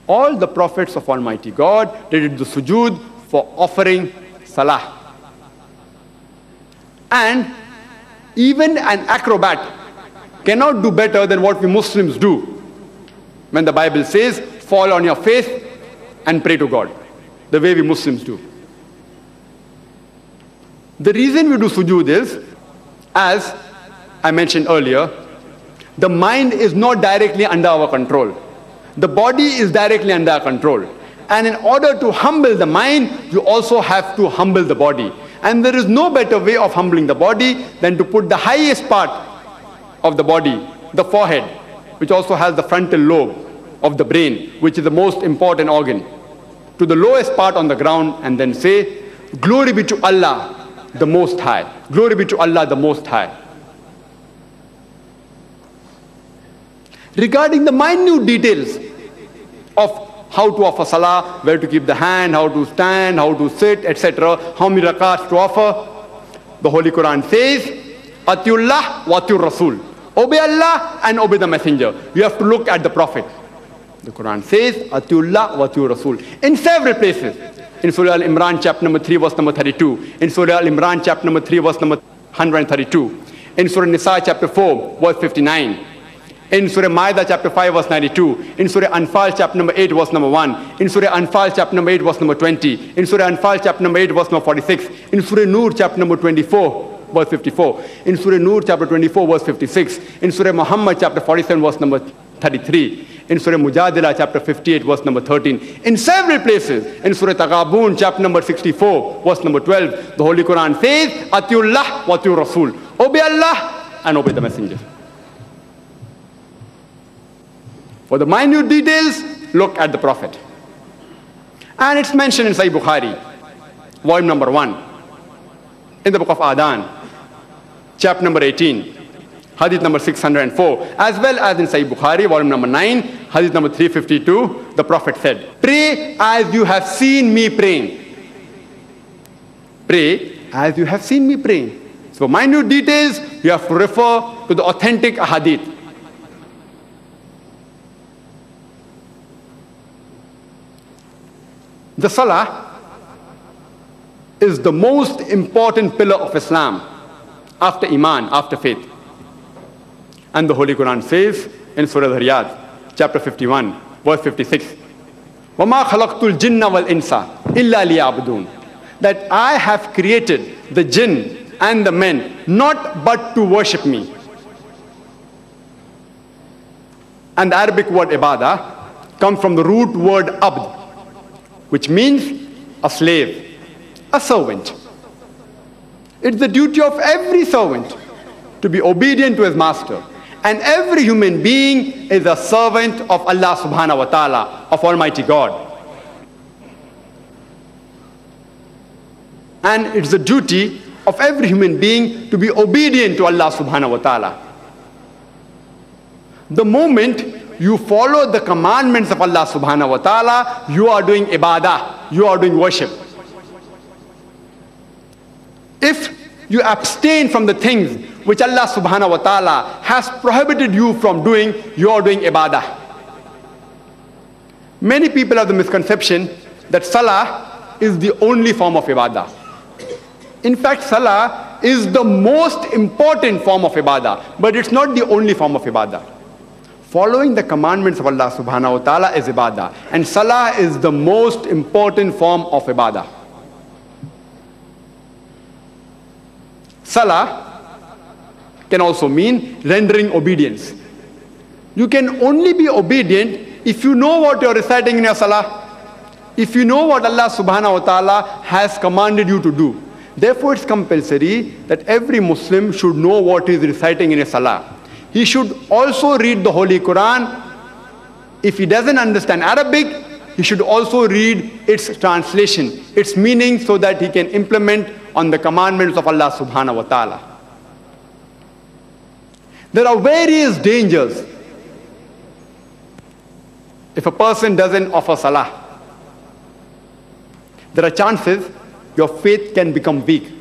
All the prophets of Almighty God did the sujood for offering salah. And even an acrobat cannot do better than what we Muslims do when the Bible says, fall on your face and pray to God, the way we Muslims do. The reason we do sujood is, as I mentioned earlier, the mind is not directly under our control. The body is directly under our control. And in order to humble the mind, you also have to humble the body. And there is no better way of humbling the body than to put the highest part of the body, the forehead, which also has the frontal lobe of the brain, which is the most important organ, to the lowest part on the ground, and then say, glory be to Allah, the Most High. Glory be to Allah, the Most High. Regarding the minute details of how to offer salah, where to keep the hand, how to stand, how to sit, etc., how many rakats to offer, the Holy Quran says, Atiullah wa atiur Rasul. Obey Allah and obey the Messenger. You have to look at the Prophet. The Quran says, Atiullah wa atiur Rasul. In several places. In Surah Al-Imran, chapter number 3, verse number 32. In Surah Al-Imran, chapter number 3, verse number 132. In Surah Nisa, chapter 4, verse 59. In Surah Ma'idah, chapter 5, verse 92. In Surah Anfal, chapter number 8, verse number 1. In Surah Anfal, chapter number 8, verse number 20. In Surah Anfal, chapter number 8, verse number 46. In Surah Nur, chapter number 24, verse 54. In Surah Nur, chapter 24, verse 56. In Surah Muhammad, chapter 47, verse number 33. In Surah Mujadila, chapter 58, verse number 13. In several places. In Surah Taghabun, chapter number 64, verse number 12. The Holy Quran says, Atiullah wa atiur Rasul. Obey Allah and obey the Messenger. For the minute details, look at the Prophet. And it's mentioned in Sahih Bukhari, volume number 1, in the book of Adhan, chapter number 18, hadith number 604, as well as in Sahih Bukhari, volume number 9, hadith number 352, the Prophet said, pray as you have seen me praying. Pray as you have seen me praying. So minute details, you have to refer to the authentic hadith. The Salah is the most important pillar of Islam after Iman, after faith. And the Holy Quran says in Surah Al-Riyadh, chapter 51, verse 56, وَمَا خَلَقْتُ الْجِنَّ وَالْإِنسَ إِلَّا لِيَعْبُدُونَ, that I have created the jinn and the men not but to worship me. And the Arabic word ibadah comes from the root word abd, which means a slave, a servant. It's the duty of every servant to be obedient to his master. And every human being is a servant of Allah subhanahu wa ta'ala, of Almighty God. And it's the duty of every human being to be obedient to Allah subhanahu wa ta'ala. The moment you follow the commandments of Allah subhanahu wa ta'ala, you are doing ibadah, you are doing worship. If you abstain from the things which Allah subhanahu wa ta'ala has prohibited you from doing, you are doing ibadah. Many people have the misconception that salah is the only form of ibadah. In fact, salah is the most important form of ibadah, but it's not the only form of ibadah. Following the commandments of Allah subhanahu wa ta'ala is ibadah. And salah is the most important form of ibadah. Salah can also mean rendering obedience. You can only be obedient if you know what you're reciting in your salah. If you know what Allah subhanahu wa ta'ala has commanded you to do. Therefore, it's compulsory that every Muslim should know what he is reciting in his salah. He should also read the Holy Quran. If he doesn't understand Arabic, he should also read its translation, its meaning, so that he can implement on the commandments of Allah subhanahu wa ta'ala. There are various dangers if a person doesn't offer salah. There are chances your faith can become weak,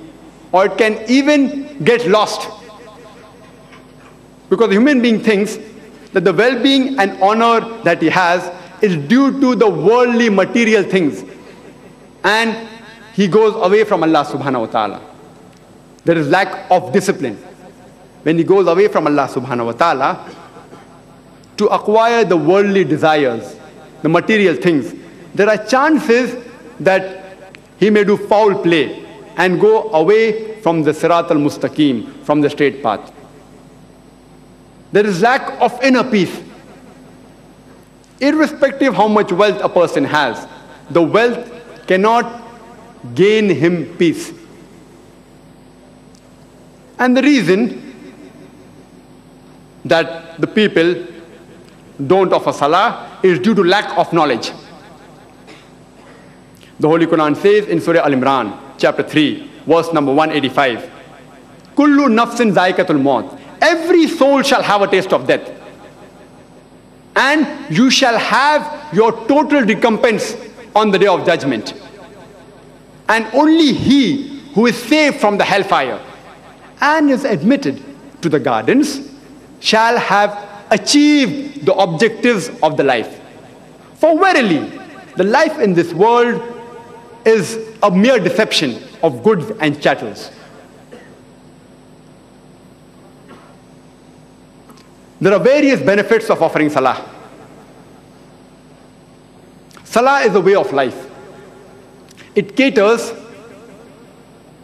or it can even get lost. Because the human being thinks that the well-being and honor that he has is due to the worldly material things, and he goes away from Allah subhanahu wa ta'ala. There is lack of discipline. When he goes away from Allah subhanahu wa ta'ala to acquire the worldly desires, the material things, there are chances that he may do foul play and go away from the Sirat al-Mustaqim, from the straight path. There is lack of inner peace. Irrespective how much wealth a person has, the wealth cannot gain him peace. And the reason that the people don't offer salah is due to lack of knowledge. The Holy Quran says in Surah Al-Imran, chapter 3, verse number 185, Kullu nafsin zaikatul maut. Every soul shall have a taste of death. And you shall have your total recompense on the day of judgment. And only he who is saved from the hellfire and is admitted to the gardens shall have achieved the objectives of the life. For verily, the life in this world is a mere deception of goods and chattels. There are various benefits of offering salah. Salah is a way of life. It caters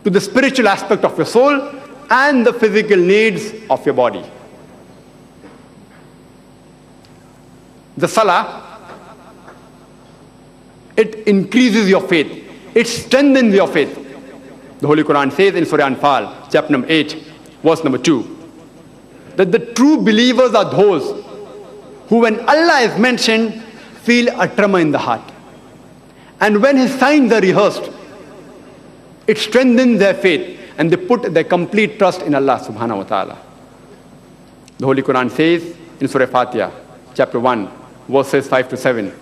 to the spiritual aspect of your soul and the physical needs of your body. The salah, it increases your faith. It strengthens your faith. The Holy Quran says in Surah Anfal, chapter number 8, verse number 2, that the true believers are those who, when Allah is mentioned, feel a tremor in the heart. And when his signs are rehearsed, it strengthens their faith and they put their complete trust in Allah subhanahu wa ta'ala. The Holy Quran says in Surah Fatiha, chapter 1, verses 5 to 7,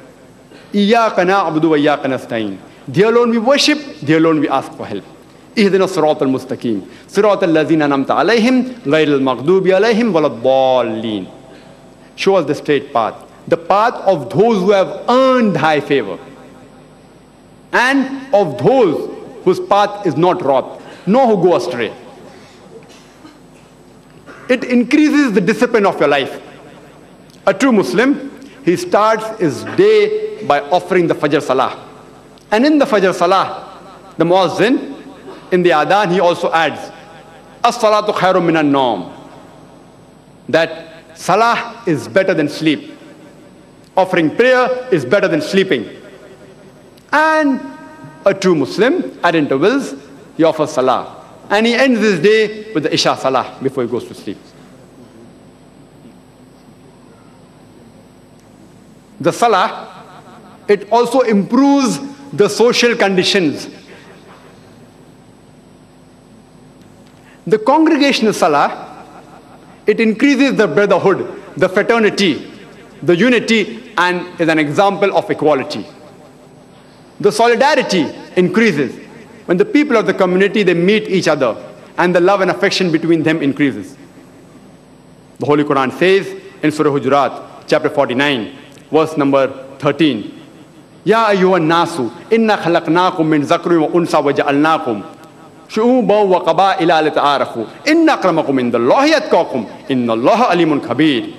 Iyaka na'budu wa iyaka nasta'in. Thee alone we worship, thee alone we ask for help. Ihdina sirat al-mustaqim, sirat al-lazina namta alayhim, ghayr al-maghdubi alayhim, walad-dallin. Show us the straight path, the path of those who have earned high favor, and of those whose path is not wrought, nor who go astray. It increases the discipline of your life. A true Muslim, he starts his day by offering the Fajr Salah. And in the Fajr Salah, the Muazzin, in the Adhan, he also adds, As-salatu khairun minan nawm. That Salah is better than sleep. Offering prayer is better than sleeping. And a true Muslim, at intervals, he offers Salah. And he ends his day with the Isha Salah before he goes to sleep. The Salah, it also improves the social conditions. The congregational Salah, it increases the brotherhood, the fraternity, the unity, and is an example of equality. The solidarity increases. When the people of the community, they meet each other, and the love and affection between them increases. The Holy Quran says in Surah Hujurat, chapter 49, verse number 13, Ya ayyuhan nasu, inna khalaqnakum min zakrin wa unsa wa ja'alnakum shu'uban wa qaba'ila lita'arafu, inna akramakum indallahi atqakum, innallaha alimun khabir.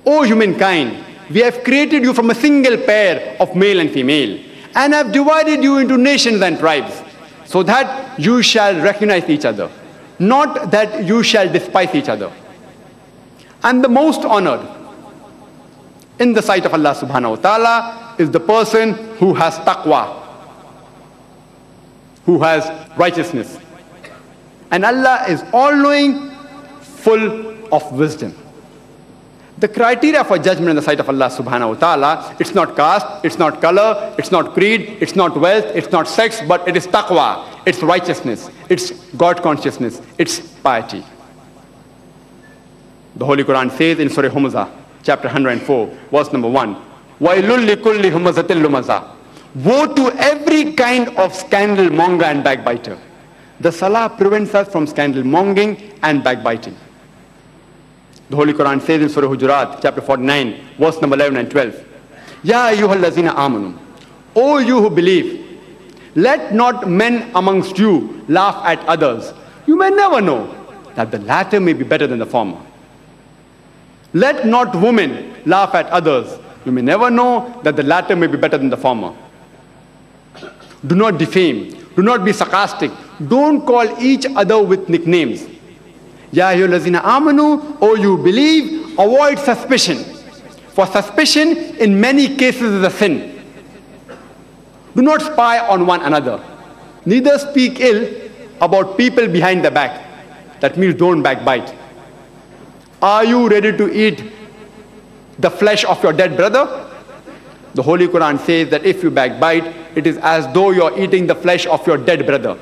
O humankind, we have created you from a single pair of male and female, and have divided you into nations and tribes, so that you shall recognize each other, not that you shall despise each other. And the most honored in the sight of Allah subhanahu wa ta'ala is the person who has taqwa, who has righteousness. And Allah is all-knowing, full of wisdom. The criteria for judgment in the sight of Allah subhanahu wa ta'ala, it's not caste, it's not color, it's not creed, it's not wealth, it's not sex, but it is taqwa, it's righteousness, it's God consciousness, it's piety. The Holy Quran says in Surah Humazah, chapter 104, verse number 1, وَإِلُّ لِكُلِّ هُمَزَةٍ لُمَزَةٍ. Woe to every kind of scandal monger and backbiter. The Salah prevents us from scandal mongering and backbiting. The Holy Quran says in Surah Hujurat, chapter 49, verse number 11 and 12. Ya ayyuhal lazina amanu. O you who believe, let not men amongst you laugh at others. You may never know that the latter may be better than the former. Let not women laugh at others. You may never know that the latter may be better than the former. Do not defame. Do not be sarcastic. Don't call each other with nicknames. Ya ayyuhallazina amanu, O you believe, avoid suspicion. For suspicion in many cases is a sin. Do not spy on one another. Neither speak ill about people behind the back. That means don't backbite. Are you ready to eat the flesh of your dead brother? The Holy Quran says that if you backbite, it is as though you are eating the flesh of your dead brother.